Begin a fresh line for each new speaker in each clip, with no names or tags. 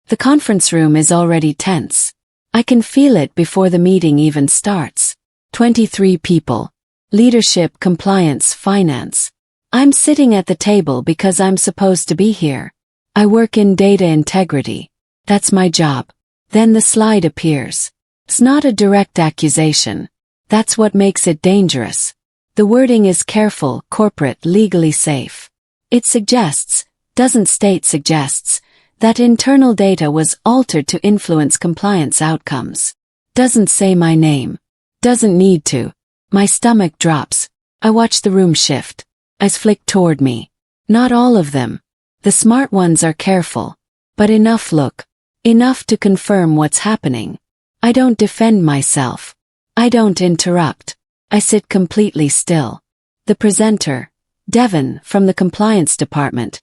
The conference room is already tense. I can feel it before the meeting even starts. 23 people. Leadership, compliance, finance. I'm sitting at the table because I'm supposed to be here. I work in data integrity. That's my job. Then the slide appears. It's not a direct accusation. That's what makes it dangerous. The wording is careful, corporate, legally safe. It suggests, doesn't state suggests, that internal data was altered to influence compliance outcomes. Doesn't say my name. Doesn't need to. My stomach drops. I watch the room shift. Eyes flick toward me. Not all of them. The smart ones are careful. But enough look. Enough to confirm what's happening. I don't defend myself. I don't interrupt. I sit completely still. The presenter, Devon, from the compliance department,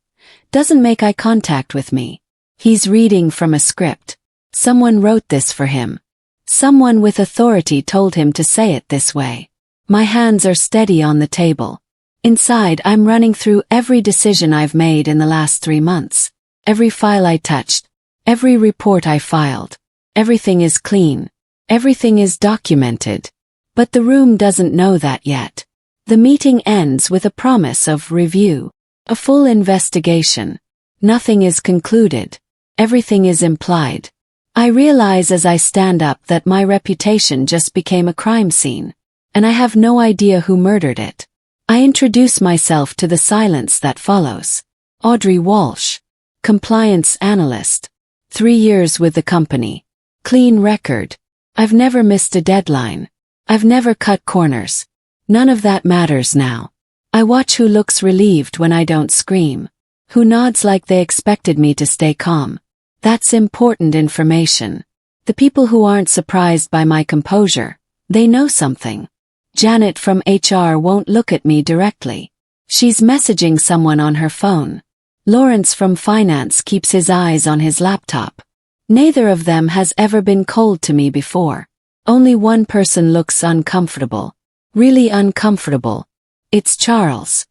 doesn't make eye contact with me. He's reading from a script. Someone wrote this for him. Someone with authority told him to say it this way. My hands are steady on the table. Inside, I'm running through every decision I've made in the last 3 months. Every file I touched. Every report I filed. Everything is clean. Everything is documented. But the room doesn't know that yet. The meeting ends with a promise of review. A full investigation. Nothing is concluded. Everything is implied. I realize as I stand up that my reputation just became a crime scene. And I have no idea who murdered it. I introduce myself to the silence that follows. Audrey Walsh. Compliance analyst. 3 years with the company. Clean record. I've never missed a deadline. I've never cut corners. None of that matters now. I watch who looks relieved when I don't scream. Who nods like they expected me to stay calm. That's important information. The people who aren't surprised by my composure, they know something. Janet from HR won't look at me directly. She's messaging someone on her phone. Lawrence from finance keeps his eyes on his laptop. Neither of them has ever been cold to me before. Only one person looks uncomfortable. Really uncomfortable. It's Charles.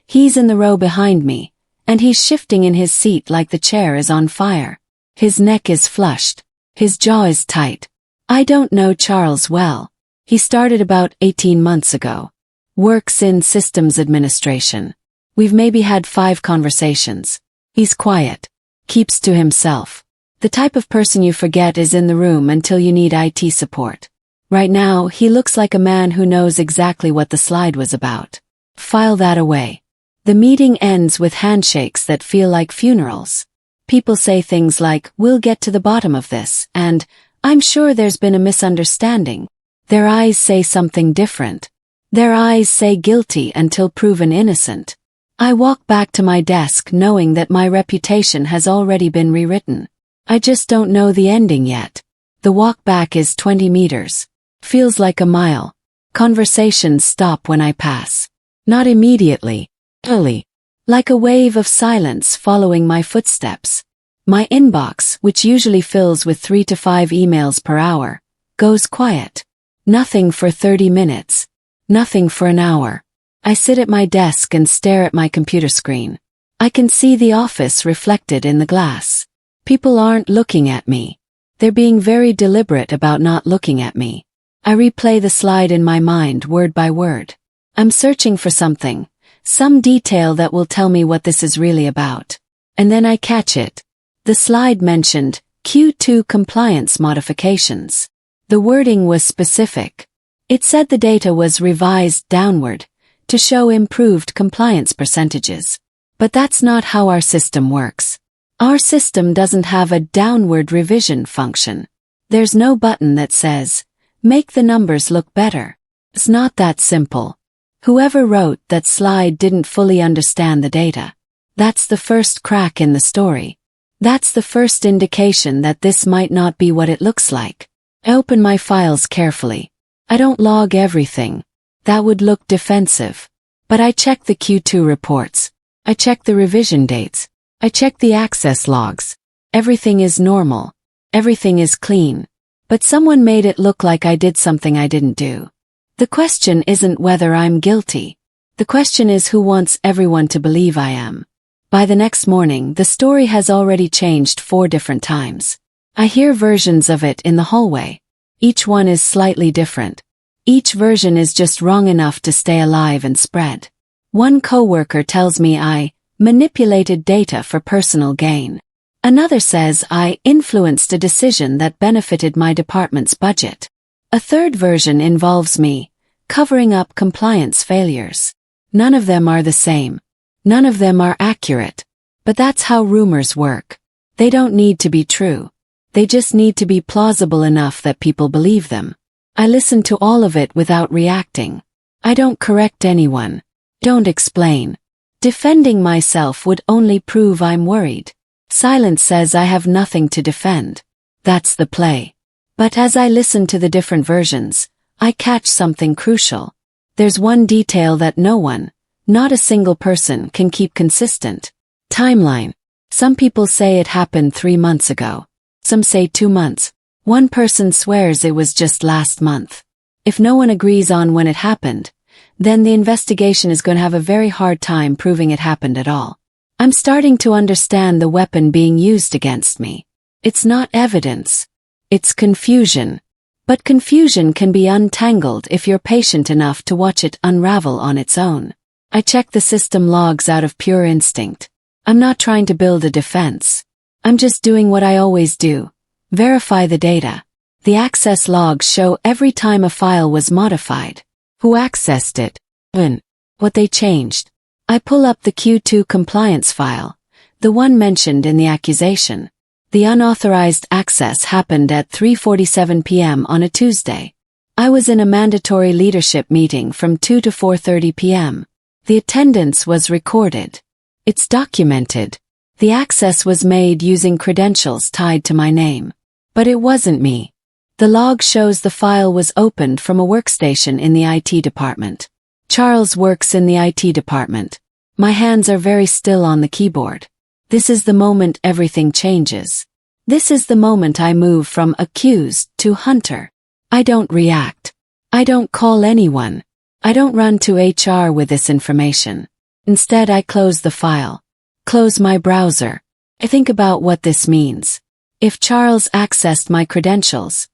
He's in the row behind me, and he's shifting in his seat like the chair is on fire. His neck is flushed. His jaw is tight. I don't know Charles well. He started about 18 months ago. Works in systems administration. We've maybe had 5 conversations. He's quiet. Keeps to himself. The type of person you forget is in the room until you need IT support. Right now, he looks like a man who knows exactly what the slide was about. File that away. The meeting ends with handshakes that feel like funerals. People say things like, "We'll get to the bottom of this," and, "I'm sure there's been a misunderstanding." Their eyes say something different. Their eyes say guilty until proven innocent. I walk back to my desk knowing that my reputation has already been rewritten. I just don't know the ending yet. The walk back is 20 meters. Feels like a mile. Conversations stop when I pass. Not immediately. Early. Like a wave of silence following my footsteps. My inbox, which usually fills with 3 to 5 emails per hour, goes quiet. Nothing for 30 minutes. Nothing for an hour. I sit at my desk and stare at my computer screen. I can see the office reflected in the glass. People aren't looking at me. They're being very deliberate about not looking at me. I replay the slide in my mind word by word. I'm searching for something, some detail that will tell me what this is really about. And then I catch it. The slide mentioned Q2 compliance modifications. The wording was specific. It said the data was revised downward to show improved compliance percentages. But that's not how our system works. Our system doesn't have a downward revision function. There's no button that says, "Make the numbers look better." It's not that simple. Whoever wrote that slide didn't fully understand the data. That's the first crack in the story. That's the first indication that this might not be what it looks like. I open my files carefully. I don't log everything. That would look defensive. But I check the Q2 reports. I check the revision dates. I check the access logs. Everything is normal. Everything is clean. But someone made it look like I did something I didn't do. The question isn't whether I'm guilty. The question is who wants everyone to believe I am. By the next morning, the story has already changed 4 different times. I hear versions of it in the hallway. Each one is slightly different. Each version is just wrong enough to stay alive and spread. One coworker tells me I manipulated data for personal gain. Another says I influenced a decision that benefited my department's budget. A third version involves me covering up compliance failures. None of them are the same. None of them are accurate. But that's how rumors work. They don't need to be true. They just need to be plausible enough that people believe them. I listen to all of it without reacting. I don't correct anyone. Don't explain. Defending myself would only prove I'm worried. Silence says I have nothing to defend. That's the play. But as I listen to the different versions, I catch something crucial. There's one detail that no one, not a single person, can keep consistent. Timeline. Some people say it happened 3 months ago. Some say 2 months. One person swears it was just last month. If no one agrees on when it happened, then the investigation is going to have a very hard time proving it happened at all. I'm starting to understand the weapon being used against me. It's not evidence. It's confusion. But confusion can be untangled if you're patient enough to watch it unravel on its own. I check the system logs out of pure instinct. I'm not trying to build a defense. I'm just doing what I always do. Verify the data. The access logs show every time a file was modified. Who accessed it? When? What they changed. I pull up the Q2 compliance file, the one mentioned in the accusation. The unauthorized access happened at 3:47 p.m. on a Tuesday. I was in a mandatory leadership meeting from 2 to 4:30 p.m. The attendance was recorded. It's documented. The access was made using credentials tied to my name. But it wasn't me. The log shows the file was opened from a workstation in the IT department. Charles works in the IT department. My hands are very still on the keyboard. This is the moment everything changes. This is the moment I move from accused to hunter. I don't react. I don't call anyone. I don't run to HR with this information. Instead, I close the file. Close my browser. I think about what this means. If Charles accessed my credentials,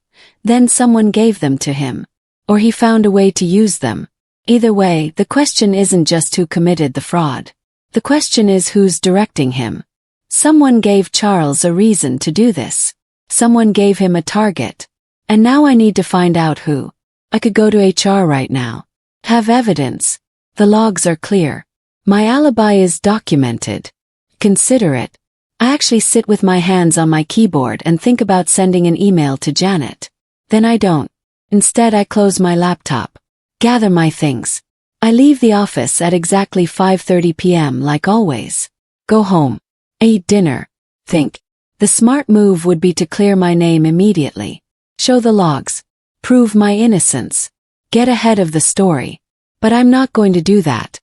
then someone gave them to him. Or he found a way to use them. Either way, the question isn't just who committed the fraud. The question is who's directing him. Someone gave Charles a reason to do this. Someone gave him a target. And now I need to find out who. I could go to HR right now. Have evidence. The logs are clear. My alibi is documented. Consider it. I actually sit with my hands on my keyboard and think about sending an email to Janet. Then I don't. Instead, I close my laptop. Gather my things. I leave the office at exactly 5:30 p.m. like always. Go home. Eat dinner. Think. The smart move would be to clear my name immediately. Show the logs. Prove my innocence. Get ahead of the story. But I'm not going to do that.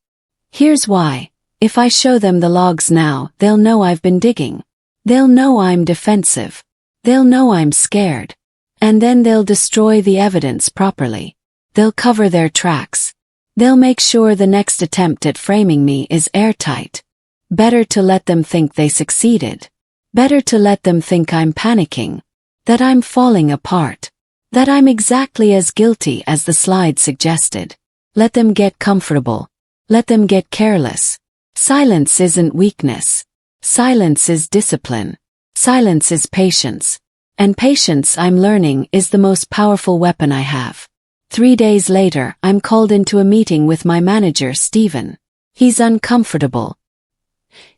Here's why. If I show them the logs now, they'll know I've been digging. They'll know I'm defensive. They'll know I'm scared. And then they'll destroy the evidence properly. They'll cover their tracks. They'll make sure the next attempt at framing me is airtight. Better to let them think they succeeded. Better to let them think I'm panicking. That I'm falling apart. That I'm exactly as guilty as the slide suggested. Let them get comfortable. Let them get careless. Silence isn't weakness. Silence is discipline. Silence is patience. And patience, I'm learning, is the most powerful weapon I have. 3 days later, I'm called into a meeting with my manager, Stephen. He's uncomfortable.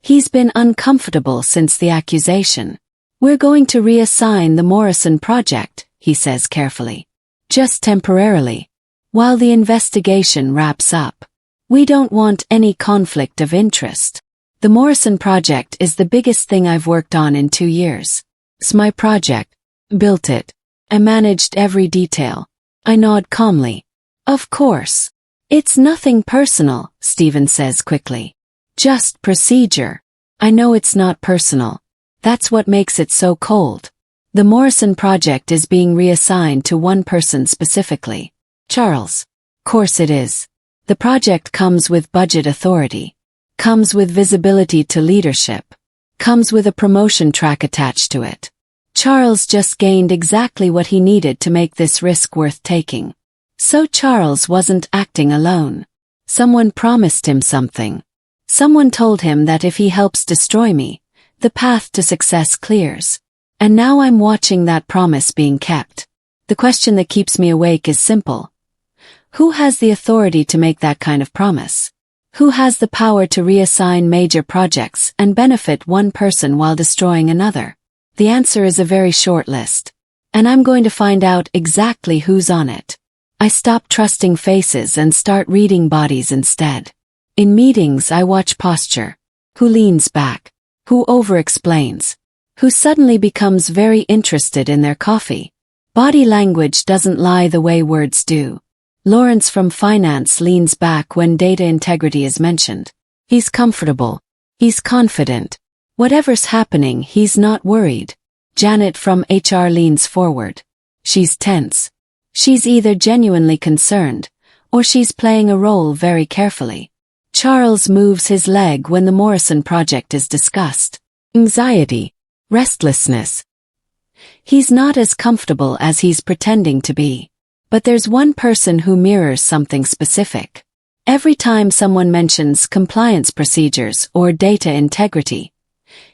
He's been uncomfortable since the accusation. We're going to reassign the Morrison project, he says carefully. Just temporarily. While the investigation wraps up. We don't want any conflict of interest. The Morrison project is the biggest thing I've worked on in 2 years. It's my project. Built it. I managed every detail. I nod calmly. Of course. It's nothing personal, Stephen says quickly. Just procedure. I know it's not personal. That's what makes it so cold. The Morrison project is being reassigned to one person specifically. Charles. Course it is. The project comes with budget authority. comes with visibility to leadership, comes with a promotion track attached to it. Charles just gained exactly what he needed to make this risk worth taking. So Charles wasn't acting alone. Someone promised him something. Someone told him that if he helps destroy me, the path to success clears. And now I'm watching that promise being kept. The question that keeps me awake is simple. Who has the authority to make that kind of promise? Who has the power to reassign major projects and benefit one person while destroying another? The answer is a very short list. And I'm going to find out exactly who's on it. I stop trusting faces and start reading bodies instead. In meetings I watch posture. Who leans back? Who over-explains? Who suddenly becomes very interested in their coffee? Body language doesn't lie the way words do. Lawrence from finance leans back when data integrity is mentioned. He's comfortable. He's confident. Whatever's happening, he's not worried. Janet from HR leans forward. She's tense. She's either genuinely concerned, or she's playing a role very carefully. Charles moves his leg when the Morrison project is discussed. Anxiety. Restlessness. He's not as comfortable as he's pretending to be. But there's one person who mirrors something specific. Every time someone mentions compliance procedures or data integrity,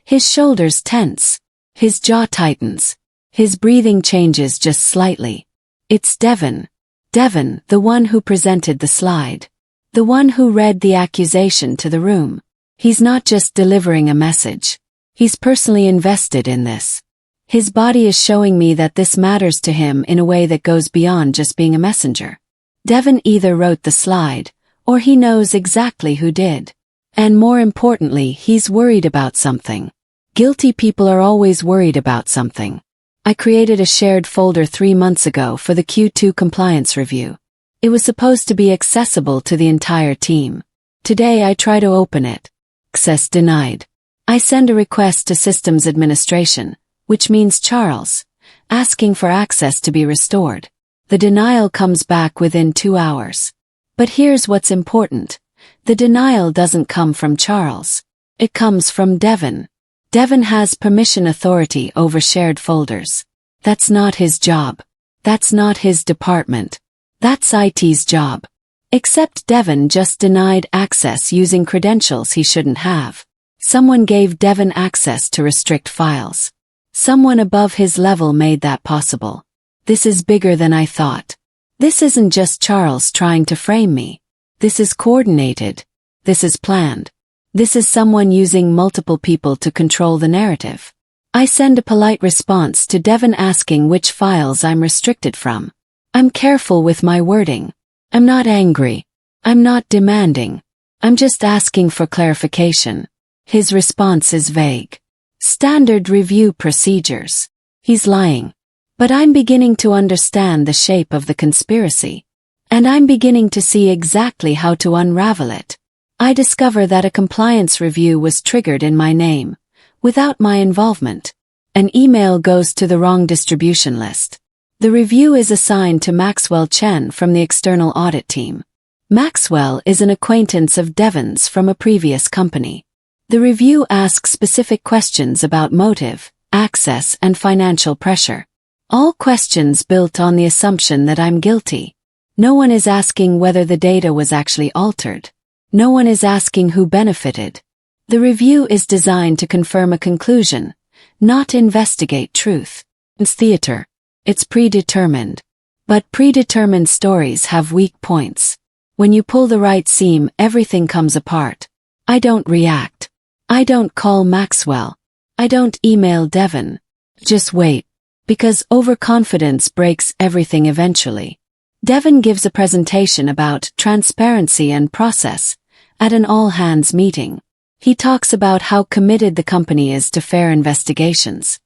his shoulders tense, his jaw tightens, his breathing changes just slightly. It's Devon. Devon, the one who presented the slide. The one who read the accusation to the room. He's not just delivering a message. He's personally invested in this. His body is showing me that this matters to him in a way that goes beyond just being a messenger. Devon either wrote the slide, or he knows exactly who did. And more importantly, he's worried about something. Guilty people are always worried about something. I created a shared folder 3 months ago for the Q2 compliance review. It was supposed to be accessible to the entire team. Today I try to open it. Access denied. I send a request to systems administration, which means Charles, asking for access to be restored. The denial comes back within 2 hours. But here's what's important. The denial doesn't come from Charles. It comes from Devon. Devon has permission authority over shared folders. That's not his job. That's not his department. That's IT's job. Except Devon just denied access using credentials he shouldn't have. Someone gave Devon access to restrict files. Someone above his level made that possible. This is bigger than I thought. This isn't just Charles trying to frame me. This is coordinated. This is planned. This is someone using multiple people to control the narrative. I send a polite response to Devon asking which files I'm restricted from. I'm careful with my wording. I'm not angry. I'm not demanding. I'm just asking for clarification. His response is vague. Standard review procedures. He's lying. But I'm beginning to understand the shape of the conspiracy. And I'm beginning to see exactly how to unravel it. I discover that a compliance review was triggered in my name, without my involvement. An email goes to the wrong distribution list. The review is assigned to Maxwell Chen from the external audit team. Maxwell is an acquaintance of Devon's from a previous company. The review asks specific questions about motive, access, and financial pressure. All questions built on the assumption that I'm guilty. No one is asking whether the data was actually altered. No one is asking who benefited. The review is designed to confirm a conclusion, not investigate truth. It's theater. It's predetermined. But predetermined stories have weak points. When you pull the right seam, everything comes apart. I don't react. I don't call Maxwell. I don't email Devon. Just wait. Because overconfidence breaks everything eventually. Devon gives a presentation about transparency and process at an all-hands meeting. He talks about how committed the company is to fair investigations.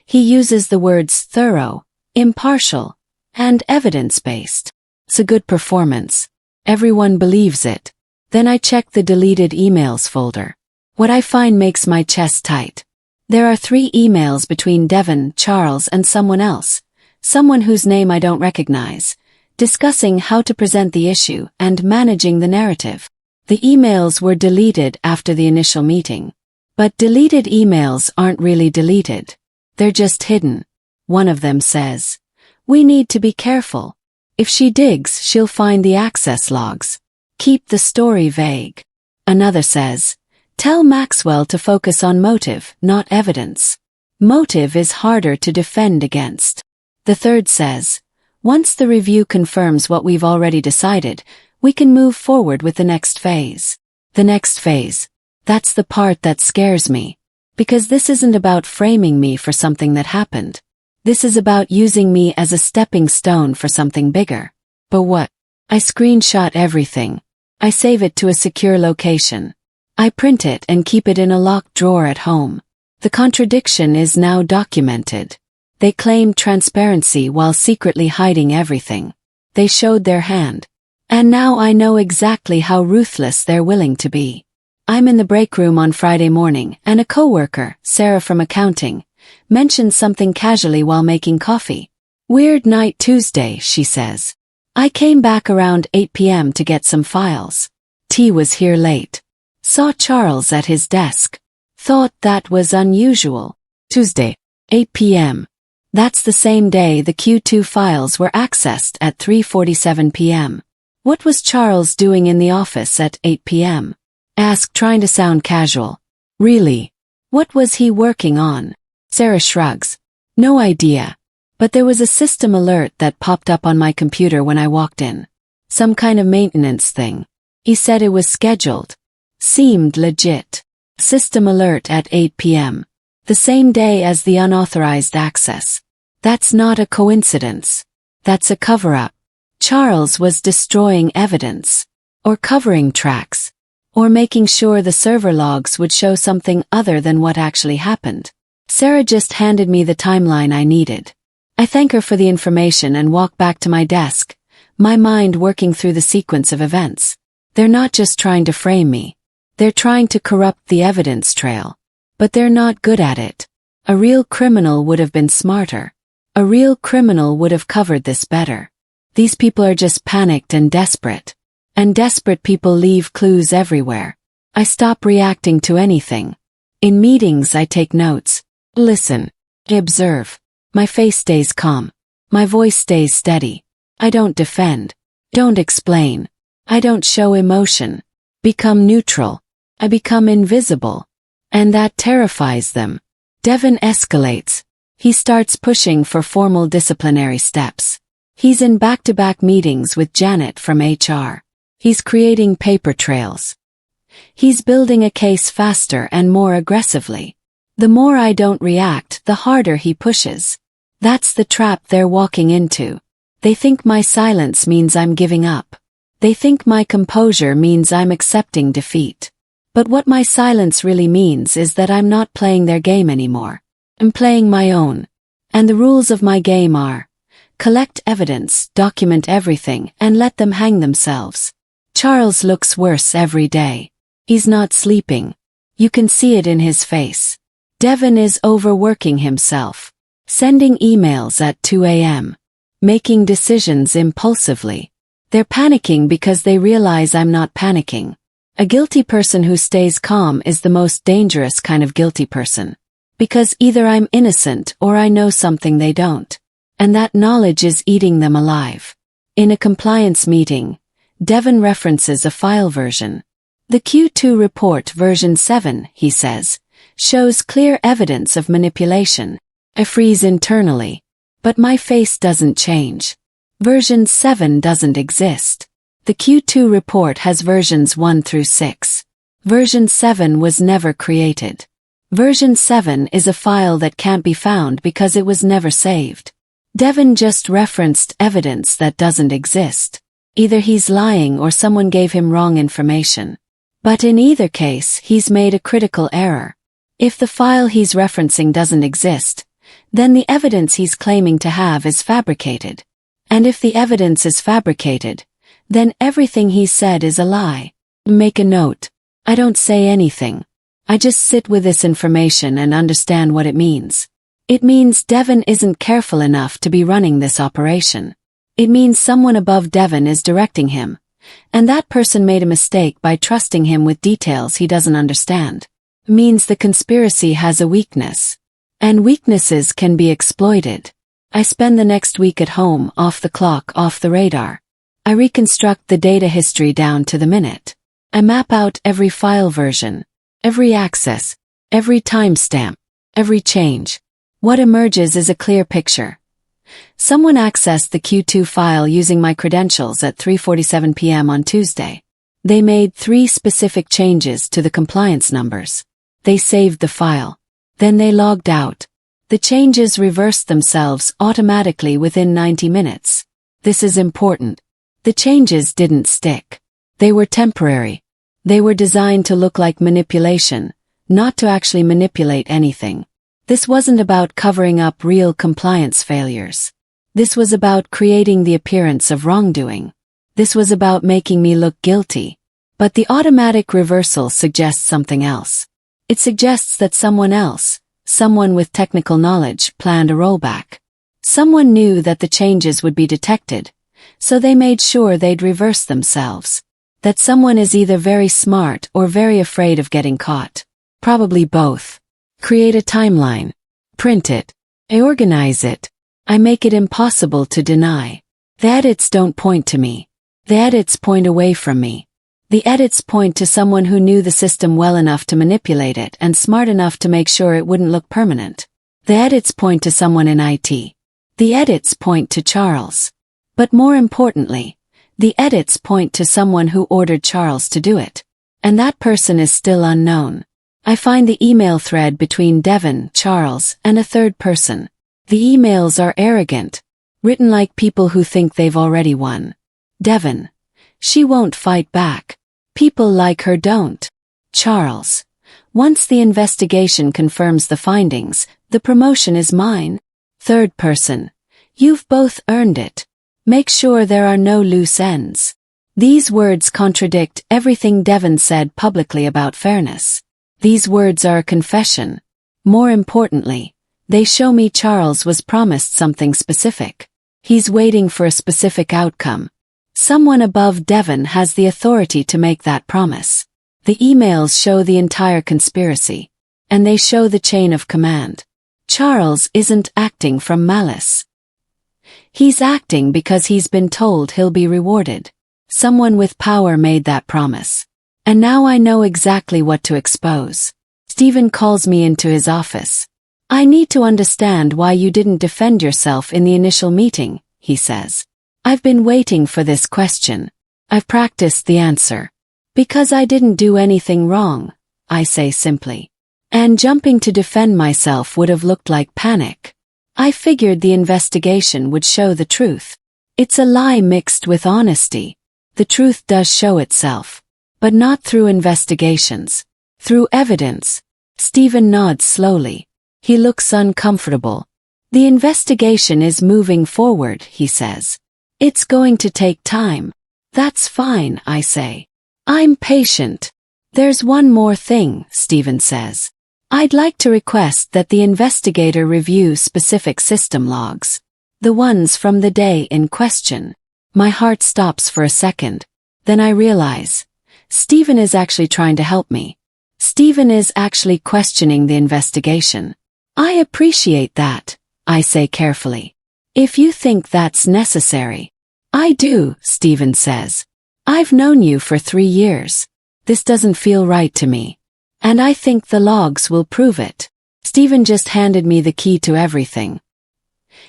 He uses the words thorough, impartial, and evidence-based. It's a good performance. Everyone believes it. Then I check the deleted emails folder. What I find makes my chest tight. There are 3 emails between Devon, Charles, and someone else, someone whose name I don't recognize, discussing how to present the issue and managing the narrative. The emails were deleted after the initial meeting. But deleted emails aren't really deleted. They're just hidden. One of them says, "We need to be careful. If she digs, she'll find the access logs. Keep the story vague." Another says, "Tell Maxwell to focus on motive, not evidence. Motive is harder to defend against." The third says, "Once the review confirms what we've already decided, we can move forward with the next phase." The next phase. That's the part that scares me. Because this isn't about framing me for something that happened. This is about using me as a stepping stone for something bigger. But what? I screenshot everything. I save it to a secure location. I print it and keep it in a locked drawer at home. The contradiction is now documented. They claimed transparency while secretly hiding everything. They showed their hand. And now I know exactly how ruthless they're willing to be. I'm in the break room on Friday morning, and a coworker, Sarah from accounting, mentioned something casually while making coffee. "Weird night Tuesday," she says. "I came back around 8 p.m. to get some files. T was here late. Saw Charles at his desk. Thought that was unusual. Tuesday, 8 p.m. That's the same day the Q2 files were accessed at 3:47 p.m. What was Charles doing in the office at 8 p.m.? Asked, trying to sound casual. Really? What was he working on? Sarah shrugs. No idea. But there was a system alert that popped up on my computer when I walked in. Some kind of maintenance thing. He said it was scheduled. Seemed legit. System alert at 8 p.m. The same day as the unauthorized access. That's not a coincidence. That's a cover-up. Charles was destroying evidence. Or covering tracks. Or making sure the server logs would show something other than what actually happened. Sarah just handed me the timeline I needed. I thank her for the information and walk back to my desk, my mind working through the sequence of events. They're not just trying to frame me. They're trying to corrupt the evidence trail. But they're not good at it. A real criminal would have been smarter. A real criminal would have covered this better. These people are just panicked and desperate. And desperate people leave clues everywhere. I stop reacting to anything. In meetings I take notes. Listen. Observe. My face stays calm. My voice stays steady. I don't defend. Don't explain. I don't show emotion. Become neutral. I become invisible. And that terrifies them. Devin escalates. He starts pushing for formal disciplinary steps. He's in back-to-back meetings with Janet from HR. He's creating paper trails. He's building a case faster and more aggressively. The more I don't react, the harder he pushes. That's the trap they're walking into. They think my silence means I'm giving up. They think my composure means I'm accepting defeat. But what my silence really means is that I'm not playing their game anymore. I'm playing my own. And the rules of my game are: collect evidence, document everything, and let them hang themselves. Charles looks worse every day. He's not sleeping. You can see it in his face. Devin is overworking himself. Sending emails at 2 a.m. Making decisions impulsively. They're panicking because they realize I'm not panicking. A guilty person who stays calm is the most dangerous kind of guilty person. Because either I'm innocent or I know something they don't. And that knowledge is eating them alive. In a compliance meeting, Devin references a file version. The Q2 report version 7, he says, shows clear evidence of manipulation. I freeze internally. But my face doesn't change. Version 7 doesn't exist. The Q2 report has versions 1 through 6. Version 7 was never created. Version 7 is a file that can't be found because it was never saved. Devin just referenced evidence that doesn't exist. Either he's lying or someone gave him wrong information. But in either case, he's made a critical error. If the file he's referencing doesn't exist, then the evidence he's claiming to have is fabricated. And if the evidence is fabricated, then everything he said is a lie. Make a note. I don't say anything. I just sit with this information and understand what it means. It means Devin isn't careful enough to be running this operation. It means someone above Devin is directing him, And that person made a mistake by trusting him with details he doesn't understand. Means the conspiracy has a weakness. And weaknesses can be exploited. I spend the next week at home, off the clock, off the radar. I reconstruct the data history down to the minute. I map out every file version, every access, every timestamp, every change. What emerges is a clear picture. Someone accessed the Q2 file using my credentials at 3:47 p.m. on Tuesday. They made 3 specific changes to the compliance numbers. They saved the file. Then they logged out. The changes reversed themselves automatically within 90 minutes. This is important. The changes didn't stick. They were temporary. They were designed to look like manipulation, not to actually manipulate anything. This wasn't about covering up real compliance failures. This was about creating the appearance of wrongdoing. This was about making me look guilty. But the automatic reversal suggests something else. It suggests that someone else, someone with technical knowledge, planned a rollback. Someone knew that the changes would be detected, so they made sure they'd reverse themselves. That someone is either very smart or very afraid of getting caught. Probably both. Create a timeline. Print it. I organize it. I make it impossible to deny. The edits don't point to me. The edits point away from me. The edits point to someone who knew the system well enough to manipulate it and smart enough to make sure it wouldn't look permanent. The edits point to someone in IT. The edits point to Charles. But more importantly, the edits point to someone who ordered Charles to do it. And that person is still unknown. I find the email thread between Devon, Charles, and a third person. The emails are arrogant, written like people who think they've already won. Devon. She won't fight back. People like her don't. Charles. Once the investigation confirms the findings, the promotion is mine. Third person. You've both earned it. Make sure there are no loose ends. These words contradict everything Devon said publicly about fairness. These words are a confession. More importantly, they show me Charles was promised something specific. He's waiting for a specific outcome. Someone above Devon has the authority to make that promise. The emails show the entire conspiracy. And they show the chain of command. Charles isn't acting from malice. He's acting because he's been told he'll be rewarded. Someone with power made that promise. And now I know exactly what to expose. Stephen calls me into his office. I need to understand why you didn't defend yourself in the initial meeting, he says. I've been waiting for this question. I've practiced the answer. Because I didn't do anything wrong, I say simply. And jumping to defend myself would have looked like panic. I figured the investigation would show the truth. It's a lie mixed with honesty. The truth does show itself. But not through investigations. Through evidence. Stephen nods slowly. He looks uncomfortable. The investigation is moving forward, he says. It's going to take time. That's fine, I say. I'm patient. There's one more thing, Stephen says. I'd like to request that the investigator review specific system logs. The ones from the day in question. My heart stops for a second. Then I realize. Stephen is actually trying to help me. Stephen is actually questioning the investigation. I appreciate that, I say carefully. If you think that's necessary. I do, Stephen says. I've known you for 3 years. This doesn't feel right to me. And I think the logs will prove it. Stephen just handed me the key to everything.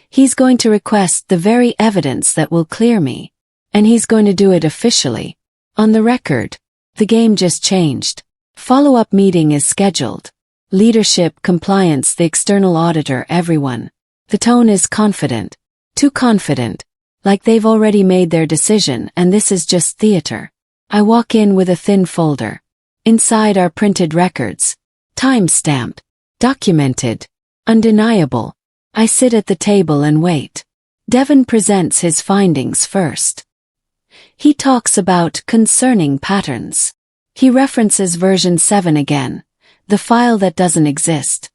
He's going to request the very evidence that will clear me. And he's going to do it officially. On the record. The game just changed. Follow-up meeting is scheduled. Leadership, compliance, the external auditor, everyone. The tone is confident. Too confident. Like they've already made their decision and this is just theater. I walk in with a thin folder. Inside are printed records. Time-stamped. Documented. Undeniable. I sit at the table and wait. Devon presents his findings first. He talks about concerning patterns. He references version 7 again, the file that doesn't exist.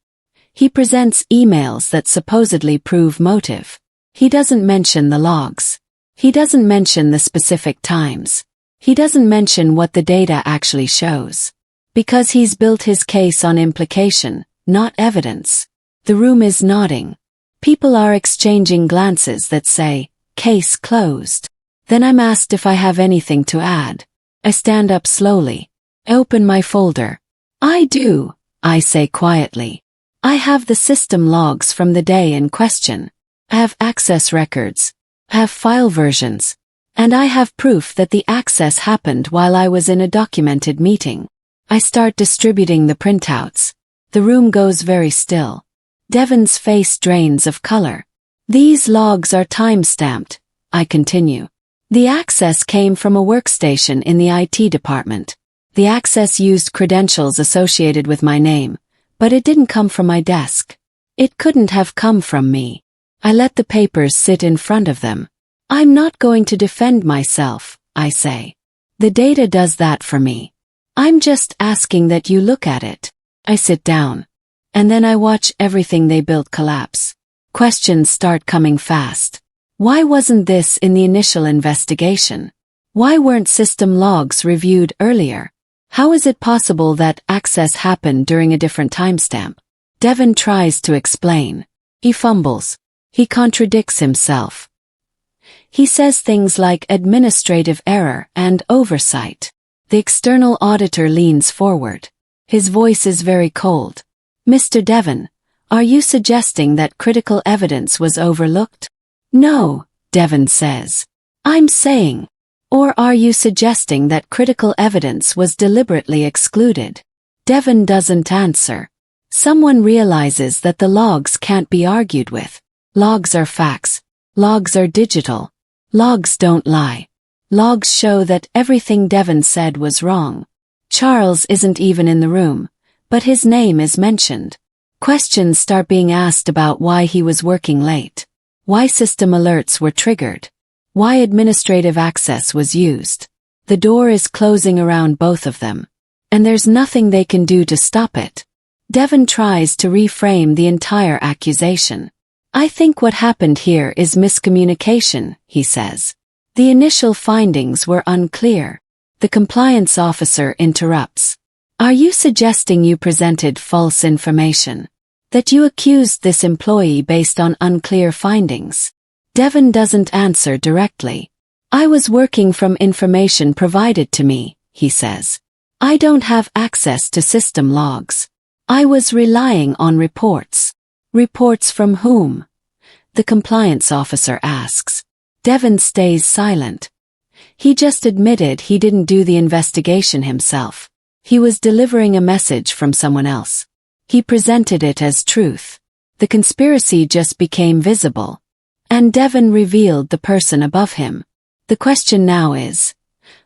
He presents emails that supposedly prove motive. He doesn't mention the logs. He doesn't mention the specific times. He doesn't mention what the data actually shows. Because he's built his case on implication, not evidence. The room is nodding. People are exchanging glances that say, "Case closed." Then I'm asked if I have anything to add. I stand up slowly. I open my folder. "I do," I say quietly. "I have the system logs from the day in question. I have access records. I have file versions. And I have proof that the access happened while I was in a documented meeting." I start distributing the printouts. The room goes very still. Devon's face drains of color. "These logs are time-stamped," I continue. "The access came from a workstation in the IT department. The access used credentials associated with my name, but it didn't come from my desk. It couldn't have come from me." I let the papers sit in front of them. "I'm not going to defend myself," I say. "The data does that for me. I'm just asking that you look at it." I sit down. And then I watch everything they built collapse. Questions start coming fast. Why wasn't this in the initial investigation? Why weren't system logs reviewed earlier? How is it possible that access happened during a different timestamp? Devon tries to explain. He fumbles. He contradicts himself. He says things like administrative error and oversight. The external auditor leans forward. His voice is very cold. "Mr. Devon, are you suggesting that critical evidence was overlooked?" "No," Devon says. "I'm saying, or are you suggesting that critical evidence was deliberately excluded?" Devon doesn't answer. Someone realizes that the logs can't be argued with. Logs are facts. Logs are digital. Logs don't lie. Logs show that everything Devon said was wrong. Charles isn't even in the room, but his name is mentioned. Questions start being asked about why he was working late, why system alerts were triggered, why administrative access was used. The door is closing around both of them, and there's nothing they can do to stop it. Devon tries to reframe the entire accusation. "I think what happened here is miscommunication," he says. "The initial findings were unclear." The compliance officer interrupts. "Are you suggesting you presented false information? That you accused this employee based on unclear findings?" Devon doesn't answer directly. "I was working from information provided to me," he says. "I don't have access to system logs. I was relying on reports." "Reports from whom?" the compliance officer asks. Devon stays silent. He just admitted he didn't do the investigation himself. He was delivering a message from someone else. He presented it as truth. The conspiracy just became visible. And Devon revealed the person above him. The question now is,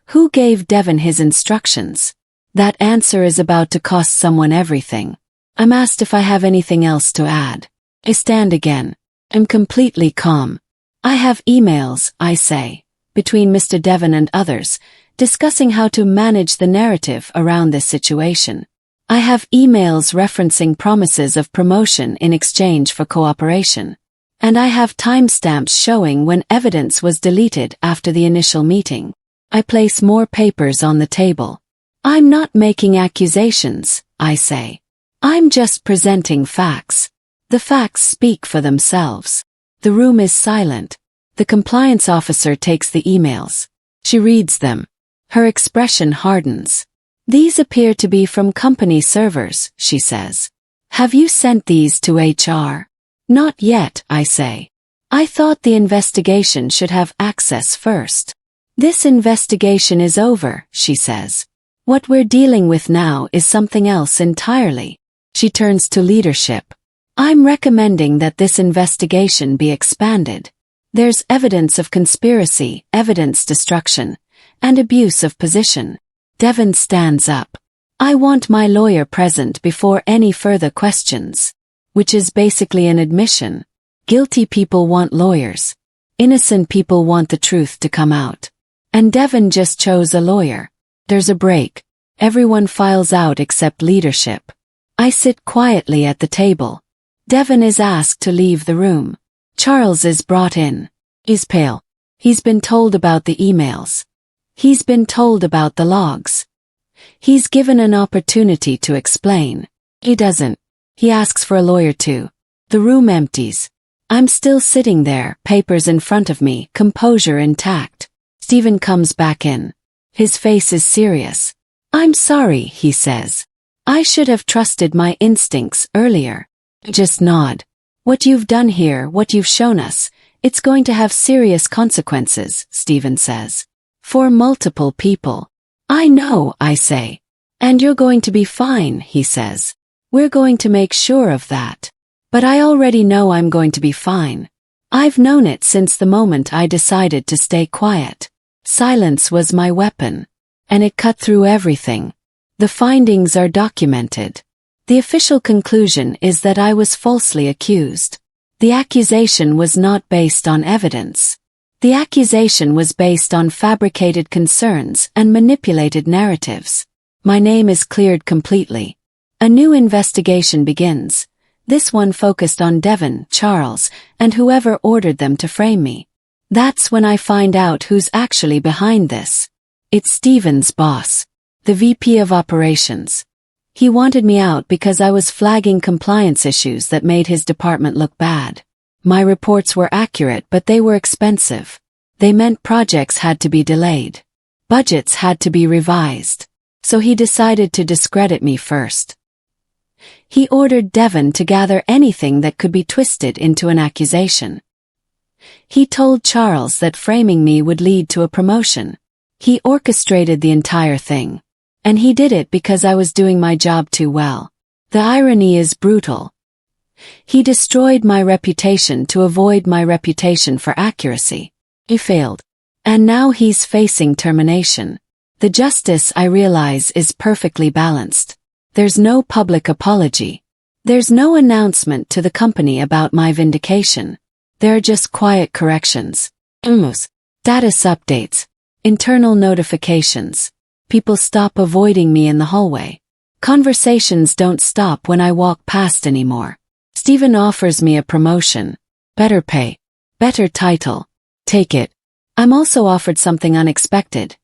who gave Devon his instructions? That answer is about to cost someone everything. I'm asked if I have anything else to add. I stand again. I'm completely calm. "I have emails," I say, between Mr. Devon and others, discussing how to manage the narrative around this situation. "I have emails referencing promises of promotion in exchange for cooperation. And I have timestamps showing when evidence was deleted after the initial meeting." I place more papers on the table. "I'm not making accusations," I say. "I'm just presenting facts. The facts speak for themselves." The room is silent. The compliance officer takes the emails. She reads them. Her expression hardens. "These appear to be from company servers," she says. "Have you sent these to HR?" "Not yet," I say. "I thought the investigation should have access first." "This investigation is over," she says. "What we're dealing with now is something else entirely." She turns to leadership. "I'm recommending that this investigation be expanded. There's evidence of conspiracy, evidence destruction, and abuse of position." Devon stands up. "I want my lawyer present before any further questions." Which is basically an admission. Guilty people want lawyers. Innocent people want the truth to come out. And Devon just chose a lawyer. There's a break. Everyone files out except leadership. I sit quietly at the table. Devon is asked to leave the room. Charles is brought in. He's pale. He's been told about the emails. He's been told about the logs. He's given an opportunity to explain. He doesn't. He asks for a lawyer too. The room empties. I'm still sitting there, papers in front of me, composure intact. Stephen comes back in. His face is serious. I'm sorry, he says. I should have trusted my instincts earlier. Just nod. What you've done here, what you've shown us, it's going to have serious consequences, Stephen says. For multiple people. I know, I say. And you're going to be fine, he says. We're going to make sure of that. But I already know I'm going to be fine. I've known it since the moment I decided to stay quiet. Silence was my weapon. And it cut through everything. The findings are documented. The official conclusion is that I was falsely accused. The accusation was not based on evidence. The accusation was based on fabricated concerns and manipulated narratives. My name is cleared completely. A new investigation begins. This one focused on Devon, Charles, and whoever ordered them to frame me. That's when I find out who's actually behind this. It's Stephen's boss, the VP of Operations. He wanted me out because I was flagging compliance issues that made his department look bad. My reports were accurate, but they were expensive. They meant projects had to be delayed. Budgets had to be revised. So he decided to discredit me first. He ordered Devon to gather anything that could be twisted into an accusation. He told Charles that framing me would lead to a promotion. He orchestrated the entire thing. And he did it because I was doing my job too well. The irony is brutal. He destroyed my reputation to avoid my reputation for accuracy. He failed. And now he's facing termination. The justice, I realize, is perfectly balanced. There's no public apology. There's no announcement to the company about my vindication. There are just quiet corrections. Status updates. Internal notifications. People stop avoiding me in the hallway. Conversations don't stop when I walk past anymore. Stephen offers me a promotion. Better pay. Better title. Take it. I'm also offered something unexpected.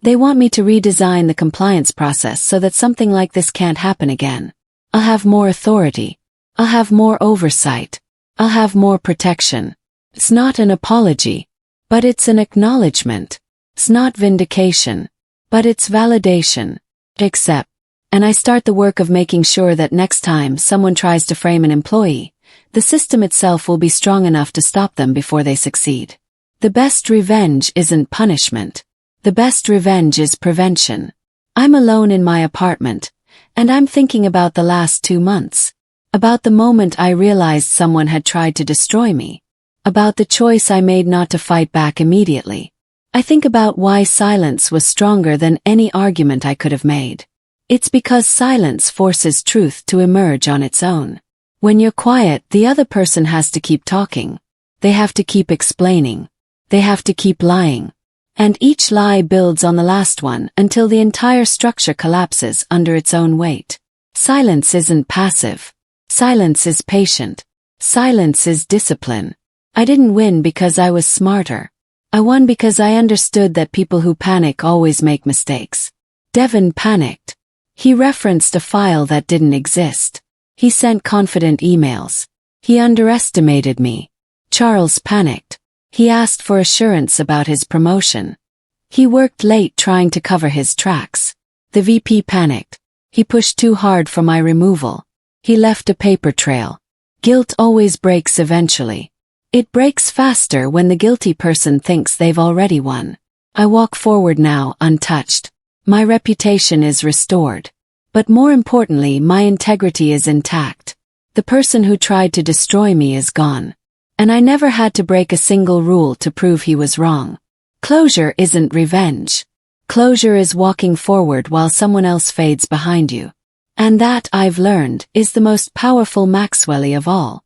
They want me to redesign the compliance process so that something like this can't happen again. I'll have more authority. I'll have more oversight. I'll have more protection. It's not an apology, but it's an acknowledgement. It's not vindication, but it's validation. Accept. And I start the work of making sure that next time someone tries to frame an employee, the system itself will be strong enough to stop them before they succeed. The best revenge isn't punishment. The best revenge is prevention. I'm alone in my apartment, and I'm thinking about the last 2 months. About the moment I realized someone had tried to destroy me. About the choice I made not to fight back immediately. I think about why silence was stronger than any argument I could have made. It's because silence forces truth to emerge on its own. When you're quiet, the other person has to keep talking. They have to keep explaining. They have to keep lying. And each lie builds on the last one until the entire structure collapses under its own weight. Silence isn't passive. Silence is patient. Silence is discipline. I didn't win because I was smarter. I won because I understood that people who panic always make mistakes. Devon panicked. He referenced a file that didn't exist. He sent confident emails. He underestimated me. Charles panicked. He asked for assurance about his promotion. He worked late trying to cover his tracks. The VP panicked. He pushed too hard for my removal. He left a paper trail. Guilt always breaks eventually. It breaks faster when the guilty person thinks they've already won. I walk forward now, untouched. My reputation is restored. But more importantly, my integrity is intact. The person who tried to destroy me is gone. And I never had to break a single rule to prove he was wrong. Closure isn't revenge. Closure is walking forward while someone else fades behind you. And that, I've learned, is the most powerful Maxwelly of all.